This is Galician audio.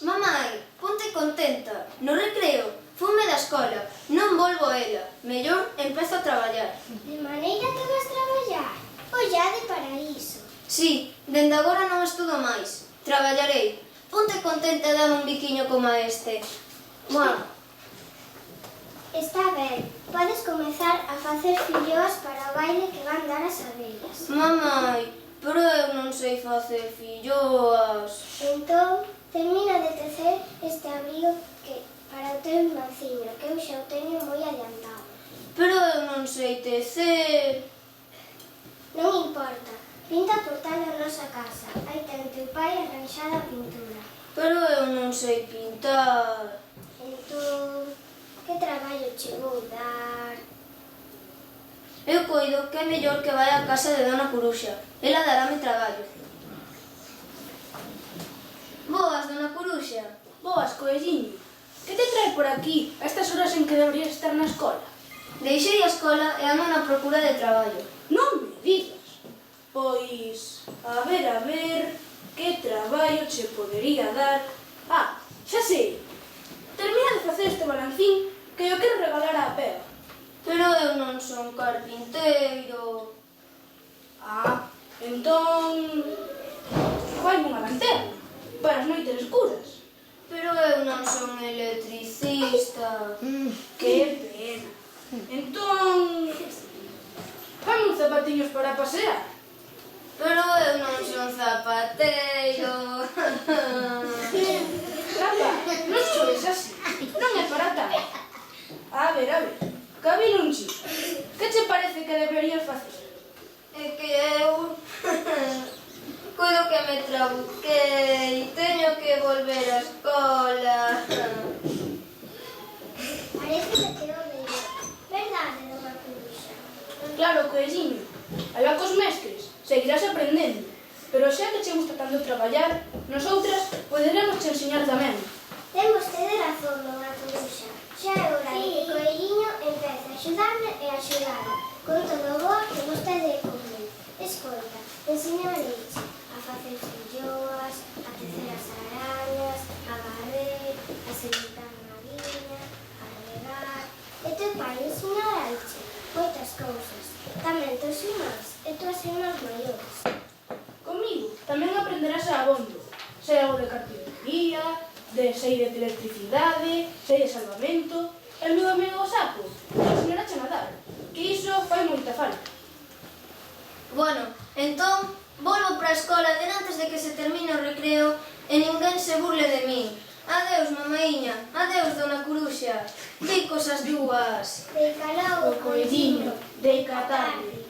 Mamai, ponte contenta. No recreo, fume da escola. Non volvo a ela. Mellor empezo a traballar. De maneira que vas traballar? Ollade para iso. Sí, dende agora non estudo máis. Traballarei. Ponte contenta e dame un biquiño como este. Mua. Está ben, podes comezar a facer filloas para o baile que van dar as abellas. Mamai, pero eu non sei facer filloas. Entón, termina de tecer este abrigo que para o teu irmanciño, que eu xa o teño moi adiantado. Pero eu non sei tecer. Non importa, pinta por tal a nosa casa. Aí ten teu pai arranxada a pintura. Pero eu non sei pintar. Entón, que traballo che vou dar? Eu coido que é mellor que vai á casa de Dona Curuxa. Ela darame traballo. Boas, Dona Curuxa. Boas, coelliño. Que te trae por aquí a estas horas en que deberías estar na escola? Deixei a escola e ando na procura de traballo. Non me digas. Pois, a ver, que traballo che podería dar... Ah, xa sei. Termina de facer este balancín que eu quero regalar á pega. Pero eu non son carpinteiro. Ah, entón... Fai unha lanterna para as noites escuras. Pero eu non son electricista. Que pena. Entón... Fai uns zapatiños para pasear. Pero eu non son zapateiro. Rapa, non chores así. Non é para tanto. A ver, Cabilunchi, que che parece que deberías facer? É que eu... Coido que me trabuquei. Teño que volver á escola. Parece que te o veio. Verdade, Dona Curuxa? Claro, coelliño. Alá cos mestres, seguirás aprendendo. Pero xa que che gusta tanto traballar, nosotras poderemos te enseñar tamén. Ten vostede razón, Dona Curuxa. Xa é hora de que Coelliño empece a axudarme e a axudala con todo o boa que vostede é comigo. Escoita, enseñareiche a facer filloas, a tecer as arañas, a barrer, a sementar na viña, a regar... E teu pai enseñareiche moitas cousas. Tamén teus irmáns e tuas irmás maiores. Comigo tamén aprenderás a abondo. Sei algo de carpintería, sei de electricidade, sei de salvamento. E o meu amigo Sapo enseñarache a nadar, que iso fai moita falta. Bueno, entón, volvo para a escola antes de que se termine o recreo e ninguén se burle de min. Adeus, mamaiña. Adeus, Dona Curuxa. Dicos as dúas. Deica logo, Coelliño, deica tarde.